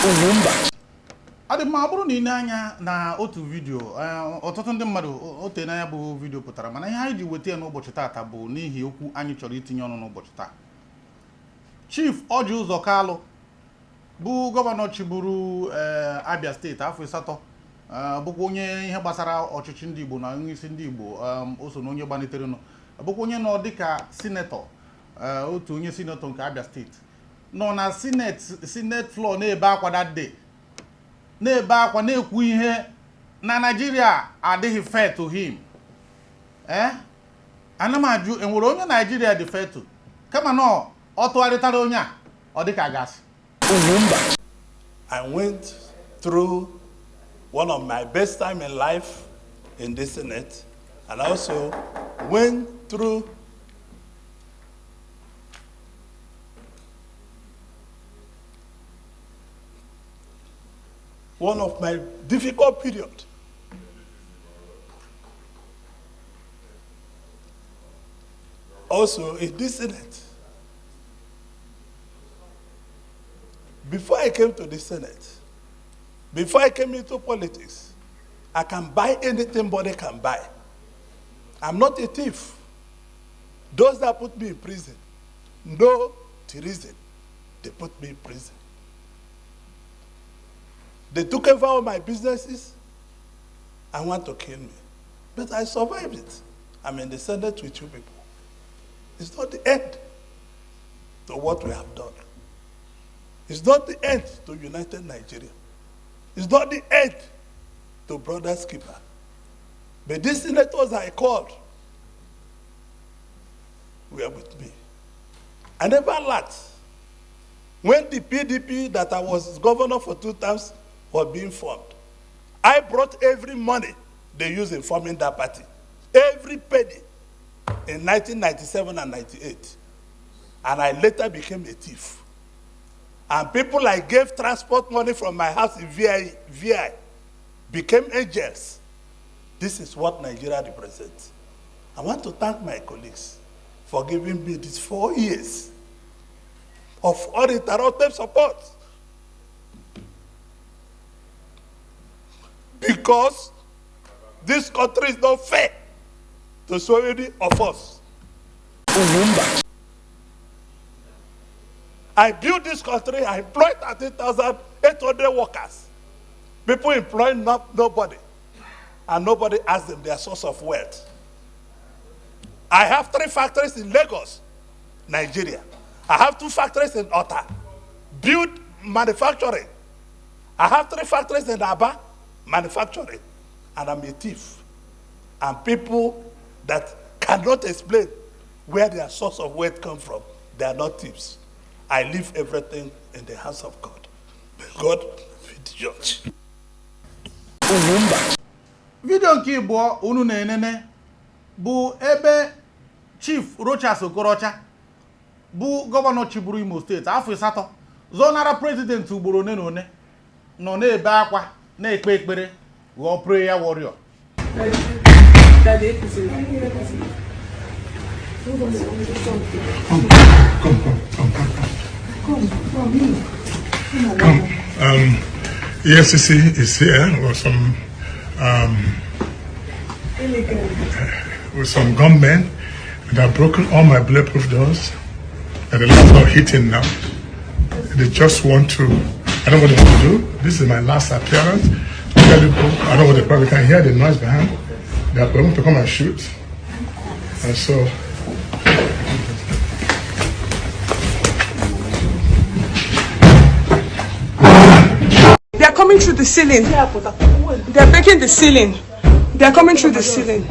UGWUMBA. Adi ma bụrụ na ine anya na otu video ọtụtụ ndị mmadụ ote na ya bụ video pụtara mana ihe anyị ji weta ya n'ụbọchị taata bụ n'ihi okwu anyị chọrọ itinye ọnụ n'ụbọchị taa. Chief Orji Uzor Kalu bụ gọvanọ chiburu Abia steeti afọ 8 bụkwa onye ihe gbasara ọchịchị ndị Igbo na onye isi ndị Igbo o so na onye gbanitere nọ bụkwa onye nọ dịka sinetọ otu onye sinetọ nke Abia steeti nọ na senate floor na-ebe akwa that day na-ebe akwa na-ekwu ihe na Nigeria adịghị fair to him. Ana m ajụ enwere onye Nigeria dị fair to kama na ọ tụgharịtara onye a ọ dịka gasị. UGWUMBA. I went through one of my best time in life in the Senate, and I also went through one of my difficult period. Also in this Senate. Before I came to the Senate, before I came into politics, I can buy anything body can buy. I'm not a thief. Those that put me in prison know the reason they put me in prison. They took over all my businesses and want to kill me. But I survived it. I'm in the Senate with you people. It's not the end to what we have done. It's not the end to United Nigeria. It's not the end to Brothers Keeper. But these senators I called were with me. I never lacked. When the PDP that I was governor for 2 terms was being formed, I brought every money they used in forming that party. Every penny in 1997 and 98. And I later became a thief. And people I gave transport money from my house in VI became angels. This is what Nigeria represents. I want to thank my colleagues for giving me these 4 years of uninterrupted support. Because this country is not fair to so many of us. UGWUMBA. I built this country, I employed 13,800 workers. People employ nobody, and nobody asks them their source of wealth. I have 3 factories in Lagos, Nigeria. I have 2 factories in Ota, build manufacturing. I have 3 factories in Aba, manufacturing, and I'm a thief. And people that cannot explain where their source of wealth come from, they are not thieves. I leave everything in the hands of God. May God be the judge. UGWUMBA. Video nke Igbo unu na-enene bụ ebe Chief Rochas Okorocha bụ gọvanọ chiburu Imo steeti afọ 8 zonara president ugboro one na one nọ na-ebe akwa na-ekpe ekpere ghọọ prayer warrior. EFCC is here with some gunmen that have broken all my bulletproof doors and the last not hitting now. They just want to, I don't know what they want to do. This is my last appearance. I don't know what they probably can hear the noise behind. They are going to come and shoot. And so they are coming through the ceiling. They are breaking the ceiling. They are coming through the ceiling.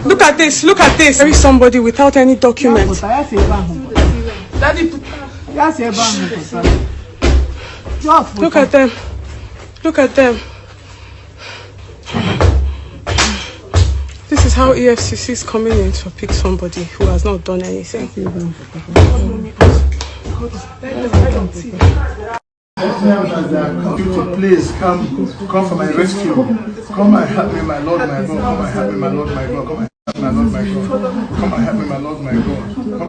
Look at this. Look at this. There is somebody without any document. Look at them. Look at them. This is how EFCC is coming in to pick somebody who has not done anything. people, please come for my rescue. Come and help me, my Lord, my God. Come and help me, my Lord, my God. Come and help me, my Lord, my God. Come and help me, my Lord, my God.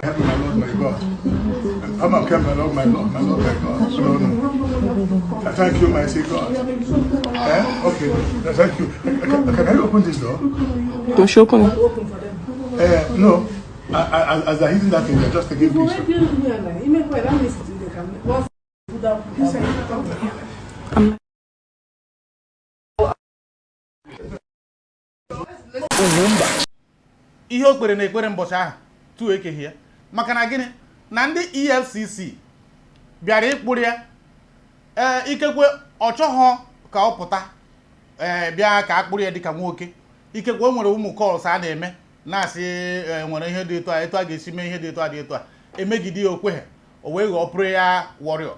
Help me, my Lord, my God. And come and help my Lord, my Lord, my Lord, my God. No. I thank you, my sweet God. Okay, thank you. Can I open this door? Don't you open it? No. As they're hitting that thing, they're just taking pictures. Ihe o kpere na ekpere mbọchị ahụ tu ekeghị ya maka na gịnị na ndị EFCC bịara ịkpụrụ ya ikekwe ọ chọghọ ka ọ pụta bịa ka akpụrụ ya dịka nwoke ikekwe o nwere ụmụ calls a na-eme na-asị nwere ihe dị etu a ga-esi mee ihe dị etu a dị etu a emegide ya okweghị o wee ghọọ prayer warrior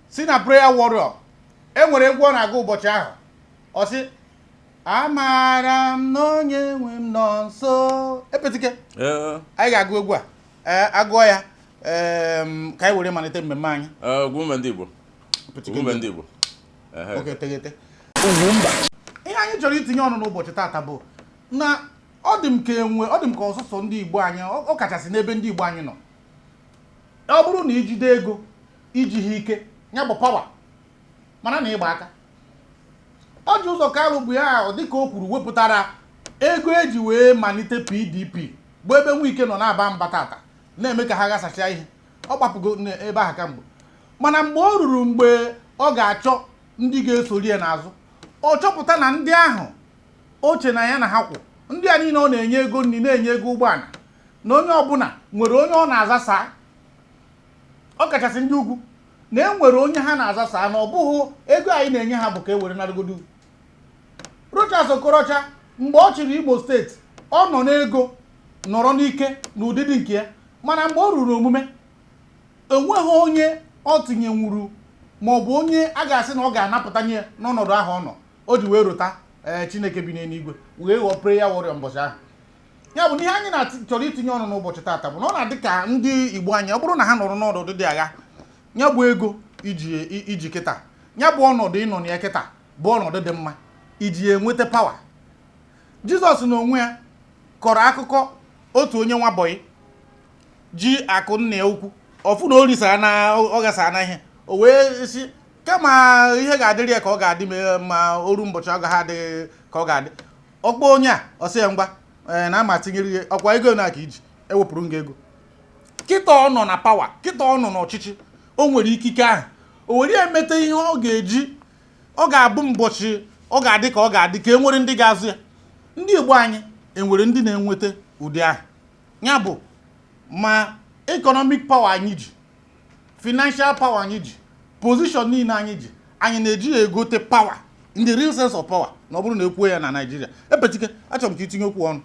si na prayer warrior e nwere egwu ọ na-agụ ụbọchị ahụ ọ sị amaara m na onye nwe m nọ nso epetike anyị ga-agụ egwu a agụọ ya ka anyị were malite mmemme anyị Ndigbo oke tegete ihe anyị chọrọ itinye ọnụ n'ụbọchị taata bụ na ọ dị m ka ọsụsọ ndị Igbo anyị ọ kachasị n'ebe ndị Igbo anyị nọ ọ bụrụ na ijide ego iji ha ike ya bụ pawa mana na ịgba aka ọ ji ụzọ Kalụ bụ ya dịka o kwuru wepụtara ego eji wee malite PDP bụ ebe Nwike nọ na-aba mba tata na-eme ka ha ghasacha ihe ọ gbapụgo ebe ahụ kamgbe mana mgbe o ruru mgbe ọ ga-achọ ndị ga-esori ya n'azụ ọ chọpụta na ndị ahụ oche na ya na ha kwụ ndị a niile ọ na-enye ego nri na-enye ego ụgbọala na onye ọbụla nwere onye ọ na-azasa ọ kachasị ndị ugwu na enwere onye ha na-azasa na ọ bụghị ego anyị na-enye ha bụ ka e were naragodo Rochas Okorocha mgbe ọ chịrị Imo steeti ọ nọ n'ego nọrọ n'ike na ụdịdị nke ya mana mgbe o ruru omume enweghị onye ọ tinyenwuru ma ọ bụ onye a ga-asị na ọ ga-anapụtanye ya n'ọnọdụ ahụ ọ nọ o ji wee rụta Chineke bi n'eluigwe wee ghọọ prayer warrior mbọchị ahụ ya bụ na ihe anyị na-achọrọ itinye ọnụ n'ụbọchị taata bụ na ọ na-adị ka ndị Igbo anyị ọ bụrụ na ha nọrọ n'ọnọdụ dị agha ya bụ ego iji kịta ya bụ ọnọdụ ịnọ na ya kịta bụ ọnọdụ dị mma iji enweta pawa Jizọs na onwe ya kọrọ akụkọ otu onye nwa bọyị ji akụ nna ya ukwu ọfụ na o risara na ọ gasara na ihe o wee si kama ihe ga-adịrị ya ka ọ ga-adị ma oru mbọchị ọ gaghị adịghị ka ọ ga-adị ọkpọ onye a ọsị ya ngwa na ama tinyere ihe ọkwa ego na aka iji ewepụrụ nga ego kịta ọ nọ na pawa kịta ọ nọ n'ọchịchị o nwere ikike ahụ o were emete ihe ọ ga-eji ọ ga-abụ mbọchị ọ ga-adị ka ọ ga-adị ka e nwere ndị ga-azụ ya ndị Igbo anyị enwere ndị na-enweta ụdị ahụ ya bụ ma economic power anyị ji financial power anyị ji position niile anyị ji anyị na-eji egote power in the real sense of power na ọ bụrụ na ekwuo ya na Nigeria epetike achọrọ m ka itinye okwu ọnụ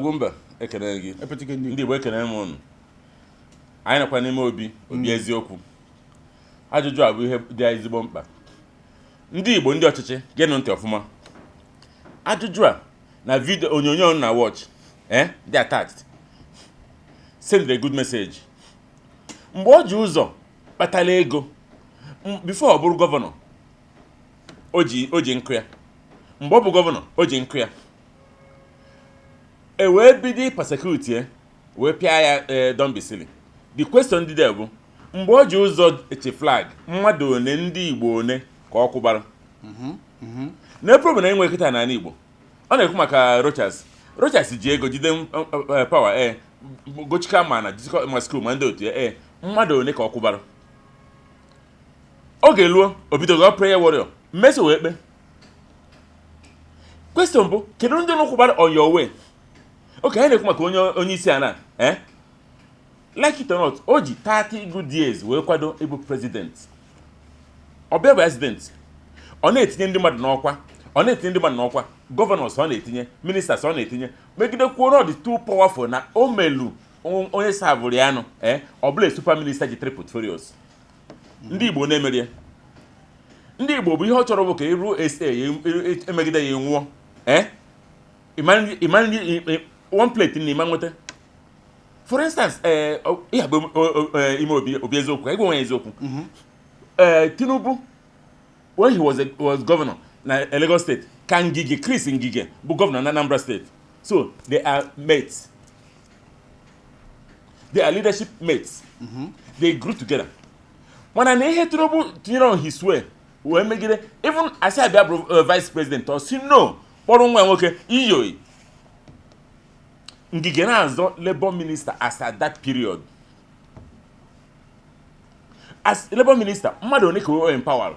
Gwumba ekene gị epetike ndị Igbo ekene m unu anyị nakwa n'ime obi eziokwu ajụjụ a bụ ihe dị ezigbo mkpa ndị Igbo ndị ọchịchị geenụ ntị ọfụma ajụjụ a na vidio onyonyo na watch dị attached send a good message mgbe o ji ụzọ kpatara ego before ọ bụrụ gọvanọ o ji nkụ ya mgbe ọ bụ gọvanọ o ji nkụ ya wee bido persecute ya wee pịa ya dombisili the question dị there bụ mgbe o ji ụzọ eche flag mmadụ one ndị Igbo one ka ọ kwụbara na problem na-enwe kịta n'ala Igbo ọ na-ekwu maka Rochas ji ego jide power gochika ma na jizikọ ma skul ma ndị otu ya mmadụ one ka ọ kwụbara oge luo obidogo prayer warrior mmesi wee kpe question bụ kedu ndị kwụbara on your way oke anyị na-ekwu maka onye isi ala like it or not o ji 30 good years wee kwado ịbụ president ọ bịa bụ president ọ na-etinye ndị mmadụ n'ọkwa governors ọ na-etinye ministers ọ na-etinye megide kwuo na ọ dị too powerful na o melu onye savụrụ ya nụ ọ bụla super minister ji 3 portfolios ndị Igbo na-emeri ya ndị Igbo bụ ihe ọ chọrọ bụ ka iru SA emegide ya nwụọ one plate na ịma nweta for instance ihe bụ ime obi eziokwu ka ịgwa nwe eziokwu Tinubu when he was governor na Lagos State ka Chris Ngige bụ governor na Anambra State so they are mates they are leadership mates. They grew together. When an ehe trouble on his way, we make it even as I be vice president or see no, or okay, iyo. Ngigena as labor minister as at that period. As labor minister, mmadụ one ka o empower.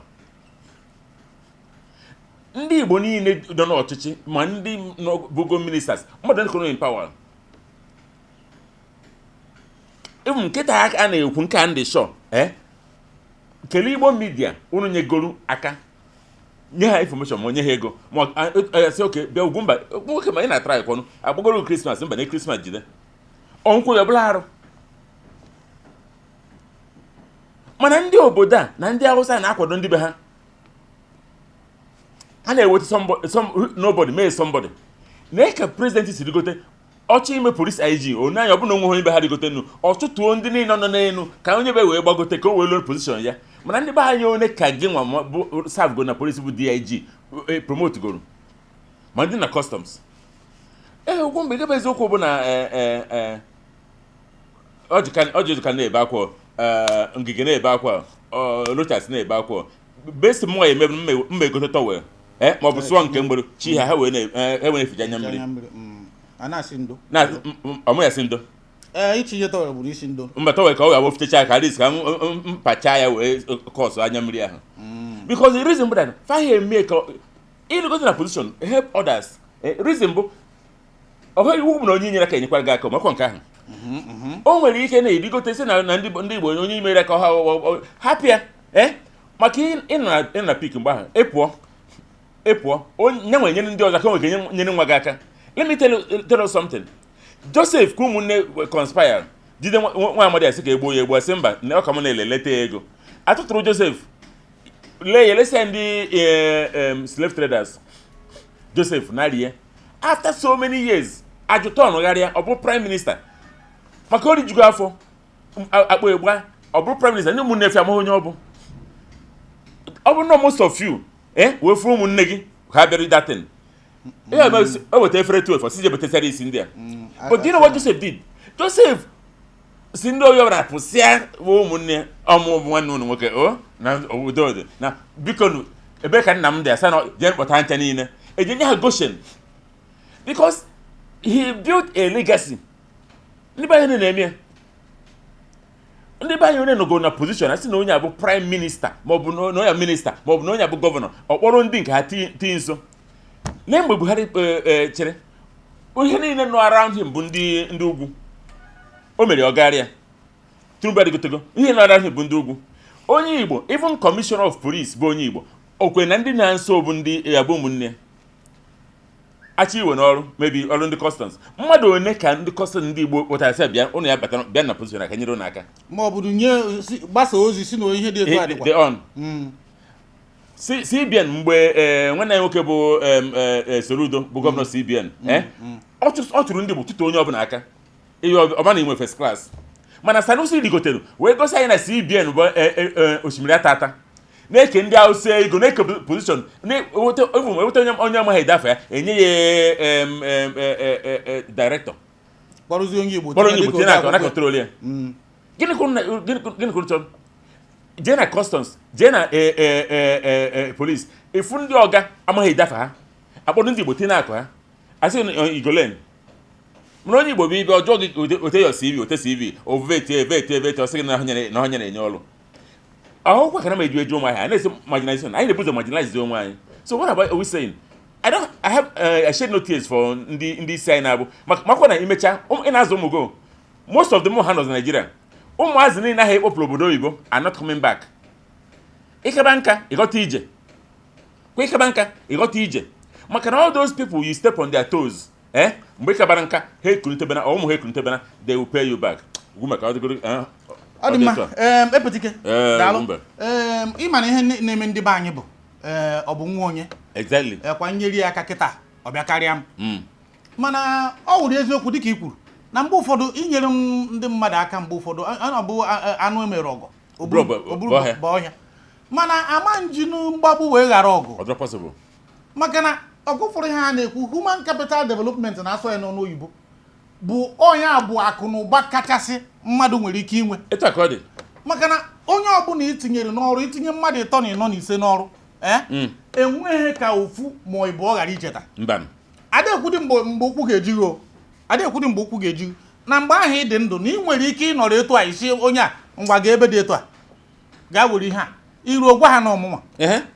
Ndị Igbo niile nọ n'ọchịchị ma ndị bugo ministers, mmadụ one ka o empower. Even nkịta aka a na-ekwu nke a ndị shọ, kele Igbo media unu nyegoro aka nye ha information ma nye ha ego ma say okay bịa Ugwumba nwoke ma ị na-atara ịkwọnụ agbagoro Christmas mba na Christmas jide ọnkwụ ya bụla arụ. Mana ndị obodo a na ndị Hausa na-akwado ndị be ha a na-eweta nobody mee somebody na-eke president si rigote ọchị ime police IG onye anya ọbụna onwe onye be ha rigote nnu ọtụtụ ndị niile nọ n'elu ka onye be wee gbagote ka o wee lụrụ position ya. Mana ndị be anyị onye ka gị nwa bụ serve go na police bụ DIG promote goro ma ndị na customs Ugwumba ike bụ eziokwu bụ na ọjịka na-ebe akwa ngige na-ebe akwa lochas na-ebe akwa besi mmụọ ya emebe mma egote tọwel ma ọ bụ sụọ nke mgbere chi ha wee fija anya mmiri ọmụ ya si ndo ichi tọwel bụ isi ndo mba tọwel ka ọ ga-abụ fitecha ka adịs ka mpacha ya wee kọsụ anya mmiri ahụ because the reason bụ that fahi eme ka ịrịgote na position help others reason bụ ọhụ iwu bụ na onye nyere ka enyekwara gị aka makwa nke ahụ o nwere ike na-edigote si na ndị Igbo onye mere ka ha hapịa maka ịnọ na pik mgbe ahụ ịpụọ onye nwe nyere ndị ọzọ ka nwere nyere nwa gị aka. Let me tell you something. Joseph ka ụmụnne conspire jide nwa amadi asị ka egbuo ya egbu asị mba na ọka m na-eleleta ego atụtụrụ Joseph lee ya lesa ndị slave traders Joseph narie after so many years ajụta ọnụgharịa ọ bụ prime minister maka o rijugo afọ akpọ egba ọ bụrụ prime minister ndị ụmụnne efe amaghị onye ọ bụ no most of you wee furu ụmụnne gị ha bịara datin o weta efere 12 si je betesara isi ndị a. But do you know what Joseph did? Joseph si ndị oyi ọbụla pụsịa ụmụnne ọmụ nwanne ụnụ nwoke na obodo dị na biko ebe ka nna m dị asa na jee kpọta ncha niile eji nye ha Goshen because he built a legacy. Ndị be anyị na-eme ndị be anyị onye nọgo na position asị na onye abụ prime minister maọbụ na onye minista maọbụ na onye abụ gọvanọ ọ kpọrọ ndị nke ha tii nso na mgbe Buhari chere ihe niile nọ around him bụ ndị ugwu o mere ọgarịa Tinubu adịgotego ihe nọ around him bụ ndị ugwu. Onye Igbo even commissioner of police bụ onye Igbo okwe na ndị na-nso bụ ndị abụ ụmụnne achị iwe n'ọrụ maybe ọrụ ndị customs mmadụ one ka ndị customs ndị Igbo kpọtara sị bịa ụnụ ya bịa na position aka nyere ụnụ aka ma ọ bụ nye gbasa ozi si na ihe dị etu adịkwa CBN mgbe nwanne ya nwoke bụ Soludo bụ gọvanọ CBN ọ tụrụ ndị Igbo tụtụ onye ọbụla aka ihe ọma na inwe first class mana Sanusi rigotere wee gosi anyị na CBN bụ osimiri atata na-eke ndị Hausa ego na-eke position eweta onye amaghị dafe ya enye ya director kpọrọzi onye Igbo tinye na control ya. Gịnị kwuru chọrọ jee na customs jee na police ifu ndị ọga amaghị dafe ha akpọrọ ndị Igbo tinye akụ ha asị igolen mana onye Igbo bụ ibe ọjọọ gị ote ya CV ote CV ovete ọsị gị na ha nyere enye ọrụ ahụkwa kana ma eju onwe anyị na-ese marginalization anyị na-ebuzo marginalize onwe anyị. So what about we saying I have I shed no tears for ndị isi anyị na-abụ makwa na imecha ị na-azụ ụmụ go most of them ha nọ na Nigeria ụmụazị niile ahụ ekpopụrụ obodo oyibo are not coming back. Ịkaba nka ịghọta ije kwa ịkaba nka ịghọta ije maka na all those people you step on their toes mgbe ịkabara nka ha ekunitebena ụmụ ha ekunitebena they will pay you back. Maka ọ dị mma epetike daalụ ịma na ihe na-eme ndị be anyị bụ ọ bụ nwa onye exactly kwa nyeri ya aka kịta ọ bịa karịa m mana ọ wụrụ eziokwu dịka i kwuru na mgbe ụfọdụ inyere ndị mmadụ aka mgbe ụfọdụ ọ bụ anụ emere ọgụ oburu ọhịa mana ama njinu mgbagbu wee ghara ọgụ maka na ọgụ ụfọdụ ha na-ekwu human capital development na-asọ ya n'ọnụ oyibo bụ onye abụ akụ na ụba kachasị mmadụ nwere ike inwe etu a ka ọ dị maka na onye ọbụla itinyere n'ọrụ itinye mmadụ 3 na 4 na 5 n'ọrụ enweghị ka ofu ma ọ bụ ọ ghara icheta mba adekwudi mgbe okwu ga-ejighị o adekwudi mgbe okwu ga-ejighị na mgbe ahụ ị dị ndụ na ị nwere ike ịnọrọ etu a isi onye a ngwa ga ebe dị etu a gaa were ihe a iruo gwa ha n'ọmụma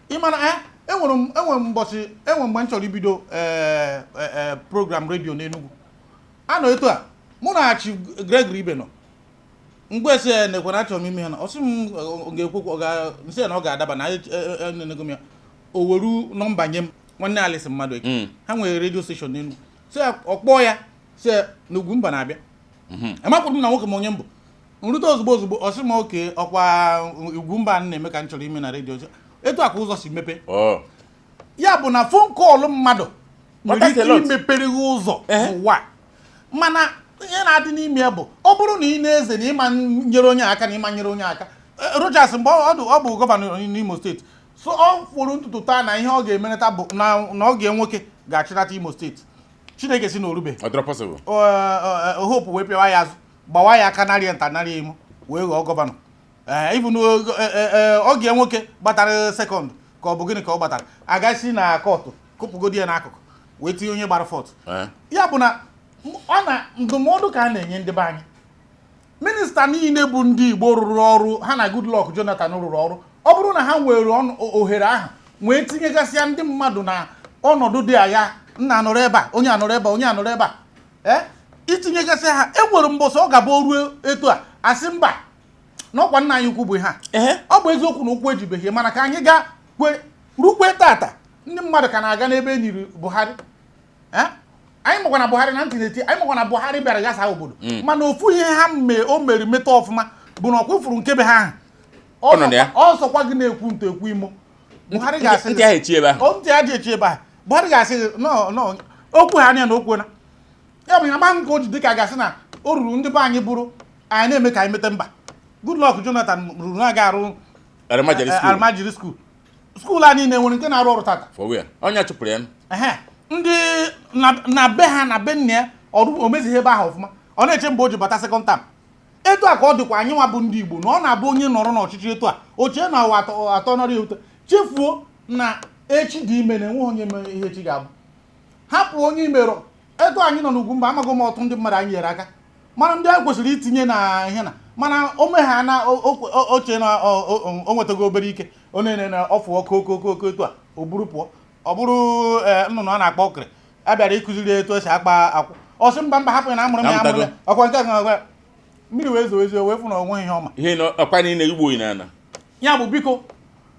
ịmana enwere mgbe m chọrọ ibido program redio n'Enugu anọ etu a mụ na Chief Gregory Ibe nọ mgbe esi na-ekwe na achọrọ m ime ha na ọsị m ga-ekwu nsị na ọ ga-adaba na enego m ya o weru nọmba nye m nwanne Alice mmadụ eke ha nwere redio station n'Enugu si ọkpọ ya si na Ugwumba na-abịa amakwụrụ m na nwoke m onye mbụ nrute ozugbo ọsị m oke ọkwa Ugwumba na-eme ka m chọrọ ime na redio etu a ka ụzọ si mepe ya bụ na fon kọlụ mmadụ nwere ike imepere ụzọ n'ụwa mana ihe na-adị n'ime ya bụ ọ bụrụ na ị na-eze na ịma nyere onye aka na ịma nyere onye aka Rochas mgbe ọ bụ gọvanọ n'Imo steeti so ọ fụrụ ntutu taa na ihe ọ ga-emerịta bụ na ọ ga-enwoke ga-achịnata Imo steeti Chineke si na orube Hope wee pịawa ya azụ gbawa ya aka narịa nta narịa imo wee ghọọ gọvanọ even ọ ga-enwoke gbatara sekọnd ka ọ bụ gịnị ka ọ gbatara agasi na kọtụ kụpụgodi ya n'akụkụ wee tinye onye gbara fọt ya bụ na ọ na ndụmọdụ ka a na-enye ndị be anyị minista niile bụ ndị Igbo rụrụ ọrụ ha na Goodluck Jonathan rụrụ ọrụ ọ bụrụ na ha nwere ohere ahụ wee tinyegasịa ndị mmadụ na ọnọdụ dị agha nna anọrọ ebe a onye anọrọ ebe a onye anọrọ ebe a itinyegasị ha enwere mbọsị ọ ga-abụ ruo etu a asị mba n'ọkwa nna anyị ukwu bụ ha ọ bụ eziokwu na ụkwụ ejibeghị mana ka anyị gaa rukwe tata ndị mmadụ ka na-aga n'ebe e nyiri Buhari anyị makwa na Buhari na ntị na-eti anyị makwa na Buhari bịara gasa obodo mana ofu ihe ha o mere meta ọfụma bụ na ọkwụfụrụ nke be ha ahụ ọ sọkwa gị na-ekwu ntụ ekwu imo Buhari ga-asị ntị ha ji echi ebe ahụ Buhari ga-asị nọ okwu ha anya na okwu na ya bụ ya ma nke o ji dịka gasị na o ruru ndị be anyị bụrụ anyị na-eme ka anyị mete mba Goodluck Jonathan ruru na ga-arụ Almajiri skuul anyị na-enwere nke na-arụ ọrụ tata onye chụpụrụ ya ndị na be ha na be nne ya o mezighị ebe ahụ ọfụma ọ na-eche mgbe o ji bata sekọnd tam etu a ka ọ dịkwa anyị nwa bụ ndị Igbo na ọ na-abụ onye nọrọ n'ọchịchị etu a ochie na ụwa atọ nọrọ ya ụtọ chefuo na echi dị ime na enweghị onye mere ihe echi ga-abụ hapụ onye imerọ etu anyị nọ n'Ugwumba amaghị m ọtụ ndị mmadụ anyị nyere aka mana ndị anyị kwesịrị itinye na ihe na mana o megha na oche na o nwetago obere ike onye na ọfụ ọkụ etu a o buru pụọ ọ bụrụ nnụnụ a na-akpọ okere a bịara ịkụziri etu esi akpa akwụ ọsị mba hapụ ya na amụrụ m ya amụrụ ya ọkwa nke a mmiri wee zoo ezo wee fụ na onwe ihe ọma ya bụ biko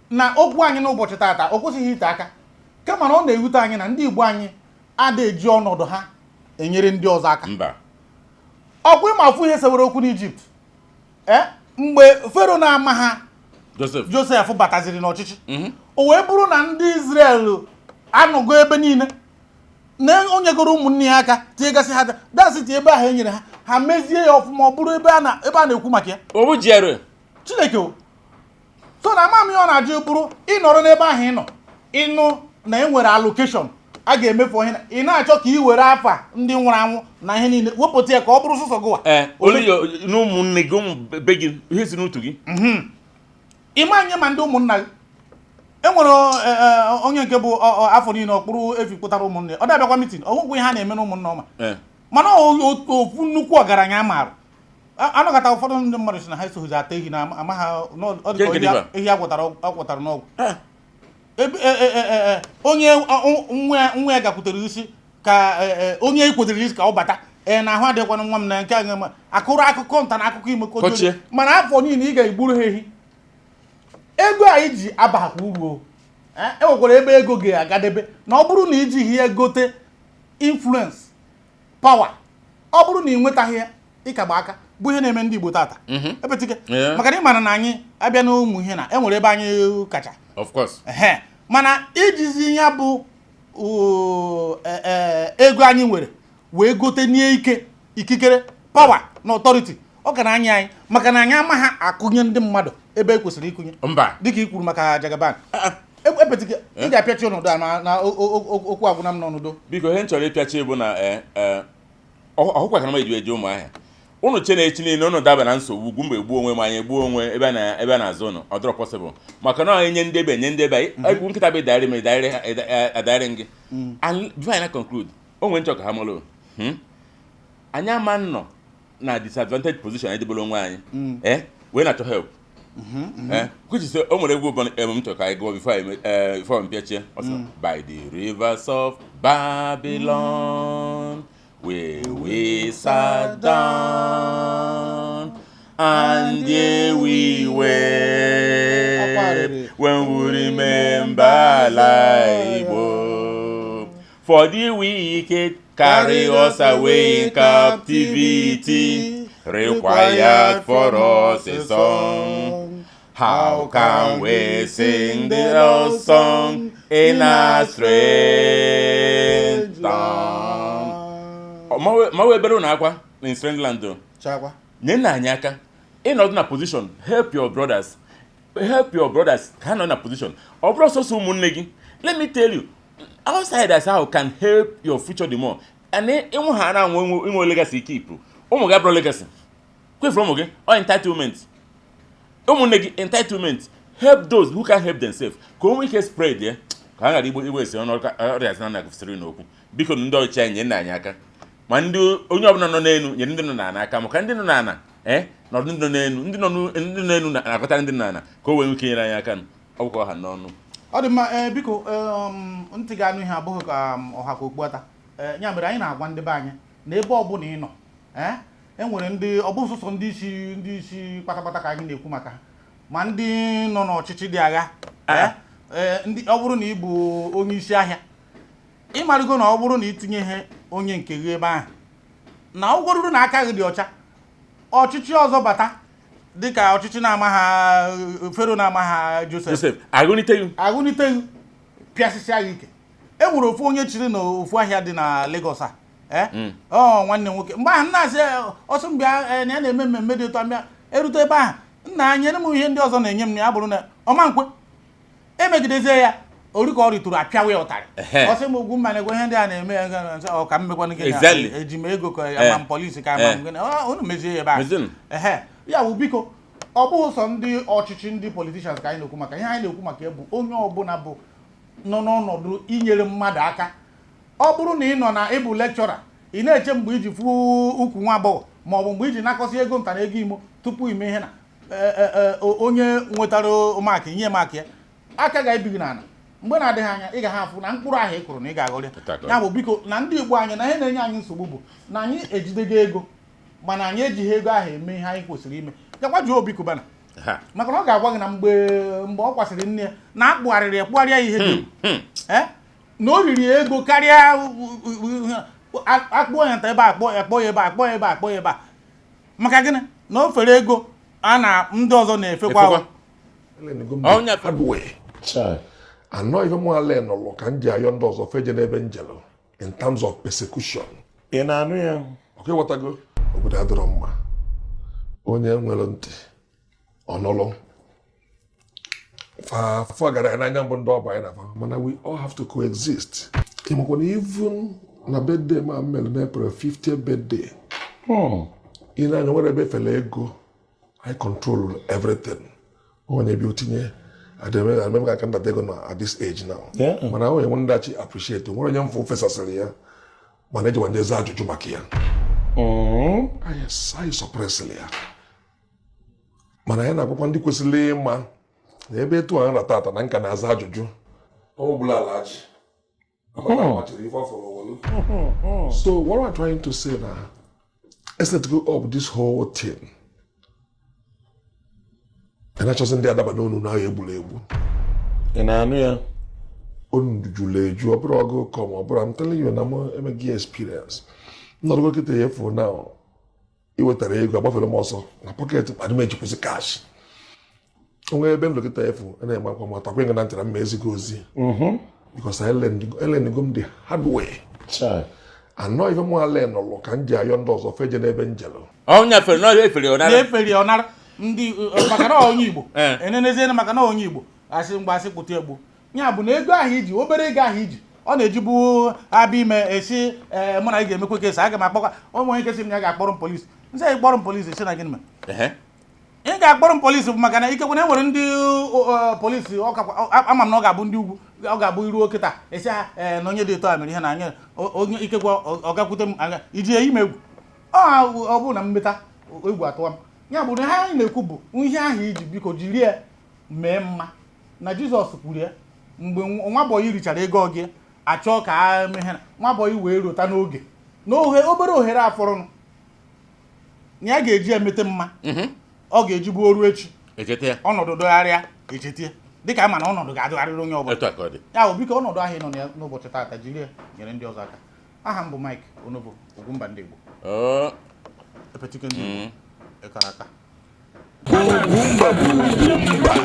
na okwu anyị n'ụbọchị tata o kwesịghị ite aka kama na ọ na-ewute anyị na ndị Igbo anyị ada eji ọnọdụ ha enyere ndị ọzọ aka ọkwa ịma afụ ihe sewere okwu n'Ijipt mgbe Fero na-ama ha Josef bataziri n'ọchịchị o wee bụrụ na ndị Izrel anọgo ebe niile na onye goro ụmụnne ya aka tinyegasị ha dasiti ebe ahụ e nyere ha ha mezie ya ọfụma ọ bụrụ ebe a na-ekwu maka ya Chineke so na ama m ihe ọ na-ajụ bụrụ ịnọrọ n'ebe ahụ ịnụ na e nwere allocation a ga-emefu ihe ị na-achọ ka ị were afa ndị nwụrụ anwụ na ihe niile wepụta ya ka ọ bụrụ sụsọ gụwa na ụmụnne gị ụmụ be gị ihe si n'otu gị ịma nye ma ndị ụmụnna gị enwere onye nke bụ afọ niile ọkpụrụ efi pụtara ụmụnne ọ dabịakwa mitin ọgwụgwụ ihe ha na-eme na ụmụnna ọma mana ofu nnukwu ọgaranya amarụ anọkọta ụfọdụ ndị mmadụ si na ha esoghịzi ata ehi na ama ha ehi agwọtara n'ọgwụ onye nwa ya gakwutere isi ka onye ikwetere isi ka ọ bata na ahụ adịkwana nwa m na nke a akụrụ akụkọ nta na akụkọ ime kochie mana afọ niile ị ga-egburu ha ehi ego anyị ji abakwa uru enwekwara ebe ego ga-agadebe na ọ bụrụ na ijighị ya gote influence power ọ bụrụ na ị nwetaghị ya ịkagba aka bụ ihe na-eme ndị Igbo tata epetike maka na ị mara na anyị abịa n'ụmụ ihe na enwere ebe anyị kacha of course mana ijizi ya bụ ego anyị nwere wee gote nye ikikere power na authority ọ ka na anyị maka na anyị amaghị akụnye ndị mmadụ ebe e kwesịrị ịkụnye dịka i kwuru maka Jagaban epetike ị ga-apịachi ọnọdụ a na okwu agwụna m n'ọnọdụ biko ihe m chọrọ ịpịachi bụ na ọhụkwa ka na eji eje ụmụ ahịa unu chenechi niile unu daba na nsogbu ugwu mgbe gbuo onwe ma anyị gbuo onwe ebe a na-azụ ụnụ ọ dịrọ possible maka na onye nye ndebe egwu nkịta bụ ịdarị gị and before I conclude o nwere nchọ ka ha malụ anyị ama nọ na disadvantaged position anyị dịbụrụ onwe anyị wee na-achọ help which is o nwere egwu m chọrọ ka anyị gụọ before mpịachie by the rivers of Babylon where we sat down and there we were when we remember LATESTMOVIES for the wicked carry us away in captivity required for us a song. How can we sing the old song in a strange land? Mawe belu na akwa in strange land. Chakwa. Nye na anyị aka. Ịnọdụ na position, help your brothers. Help your brothers. Ka nọ na position. Ọ bụrụ sọsọ ụmụnne gị. Let me tell you, outsiders how can help your future the more. And ịnwụ ha na inwe legacy keep. Ụmụ gị abụrụ legacy. Kwe from ụmụ gị, or entitlement. Ụmụnne gị entitlement. Help those who can help themselves. Ka onwe ike spread ya. Ka ha ghara igbo esi ọrịa asị na kwụsịrị n'okwu. Biko ndị ọchịchị anyị nye nna anyị aka. Ma ndị onye ọbụla nọ n'elu nyere ndị nọ n'ala aka maka ndị nọ n'ala nọdụ ndị nọ n'elu ndị nọ n'elu na-akọtara ndị nọ n'ala ka o wee nwee ike nyere anyị aka ọgwụkọ ọha n'ọnụ. Ọ dị mma biko ntị ga-anụ ihe abụghị ka ọha ka okpuata ya mere anyị na-agwa ndị be anyị na ebe ọbụla ị nọ enwere ndị ọ bụ sọsọ ndị isi kpatakpata ka anyị na-ekwu maka ha ma ndị nọ n'ọchịchị dị agha ndị ọ bụrụ na ị bụ onye isi ahịa ịmarịgo na ọ bụrụ na itinye ihe onye nke gị ebe ahụ na ụgwọruru na aka gị dị ọcha ọchịchị ọzọ bata dịka ọchịchị na-ama ha Fero na-ama ha Joseph agụniteghị pịasịsịa gị ike e nwere ofu onye chiri na ofu ahịa dị na Lagos nwanne nwoke mgbe ahụ nna asị ọsọ mgbe ya na-eme mmemme dị ụtọ mbịa erute ebe ahụ nna nyere m ihe ndị ọzọ na-enye m ya bụrụ na ọma nkwe emegidezie ya ori ka ọ ritụrụ apịawa ya ụtarị ọsị m Ugwumba na-egwe ihe ndị a na-eme ya ka m mekwana gị eji m ego ka ama m polisi ka ama m gị unu mezie ya ebe ahụ ya bụ biko ọ bụghị sọ ndị ọchịchị ndị politicians ka anyị na-ekwu maka ihe anyị na-ekwu maka bụ onye ọbụla bụ nọ n'ọnọdụ inyere mmadụ aka ọ bụrụ na ị nọ na ịbụ lekchọra ị na-eche mgbe iji fụ ukwu nwa agbọghọ ma ọ bụ mgbe iji nakọsị ego nta na ego imo tupu ime ihe na onye nwetara maakị nye maakị ya aka ga-ebi gị n'ala mgbe na-adịghị anya ị ga-ha afụ na mkpụrụ ahụ ị kụrụ na ị ga-aghọrị ya bụ biko na ndị Igbo anyị na ihe na-enye anyị nsogbu bụ na anyị ejidego ego mana anyị ejighị ego ahụ eme ihe anyị kwesịrị ime gakwa jụọ Obi Kubana maka na ọ ga-agwa gị na mgbe ọ kwasịrị nne ya na akpụgharịrị ekpụgharịa ya ihe dị na o riri ego karịa akpụọ ya nta ebe akpọ ya ebe akpọ ya ebe a maka gịnị na o fere ego a na ndị ọzọ na-efekwa anọ ife mụ ala nọlụ ka m ji ayọ ndị ọzọ feje n'ebe njelu in terms of persecution. Ị na-anụ ya? Ọka ịghọtago obodo adịrọ mma onye nwere ntị ọnọlụ fa gara ya n'anya mbụ ndị ọba anyị na-afa mana we all have to coexist. Ịmakwa na even na birthday ma mmelu na April 50th birthday ị na-anya nwere ebe fele ego I control everything onye bi otinye adememe ka kanda tego na at this age now mana onye nwe ndachi appreciate nwere onye mfu fesasịrị ya mana eji wande za ajụjụ maka ya I suppress ya mana ya na-akwụkwọ ndị kwesịrị ịma na ebe etu ahụ ratata na nka na-aza ajụjụ ọbụla alaji so what am I trying to say now? Let's go up this whole thing. And that's just ndị adaba n'onu na egburu egbu. Ị na-anụ ya? Onu jụrụ eju ọ bụrụ ọgụ kọm ọ bụrụ I'm telling you na m emeghị experience. Nnọrọgo kịta ya efu na iwetara ego agbafere m ọsọ na pọket adị m ejikwụsị kash. Onwe ebe ndụ kịta efu na-eme akwa ma takwa na ntị na mma ezigo ozi. Because I learned the hard way. Anọ ife mụ ala nọlụ ka m ji ayọ ndị ọzọ feje n'ebe njelu. Onye fere na efere ọnara ndị maka na onye Igbo enenezie maka na onye Igbo asị mgbasị kpụta egbo ya bụ na ego ahụ iji obere ego ahụ iji ọ na-ejibu abịa ime esi mụ na ị ga-emekwa kesi aga m akpọkwa ụmụ onye nkesi m ya ga-akpọrọ m polisi nsị kpọrọ m polisi esi na gịnị ma ị ga-akpọrọ m polisi bụ maka na ikekwe na e nwere ndị polisi ama m na ọ ga-abụ ndị ugwu ọ ga-abụ iruo kịta esi ha na onye dị eto a mere ihe na anya onye ikekwe ọ gakwute m aga iji ime egwu ọ bụrụ na mmeta egwu atụwa m ya bụ na ha anyị na-ekwu bụ ihe ahụ iji biko jiri ya mee mma na Jizọs kwuru ya mgbe nwa bọyị richara ego gị achọ ka ha mee nwa bọyị wee rota n'oge obere ohere afọrọnụ na ya ga-eji emete mma ọ ga-eji bụ oru echi ọnọdụ dogharịa echete dịka ama na ọnọdụ ga-adịgharịrị onye ọbụla ya bụ biko ọnọdụ ahụ nọ n'ụbọchị taata jiri ya nyere ndị ọzọ aka aha m bụ Mike Onovo Ugwumba Ndigbo epetike ndị Igbo ekara aka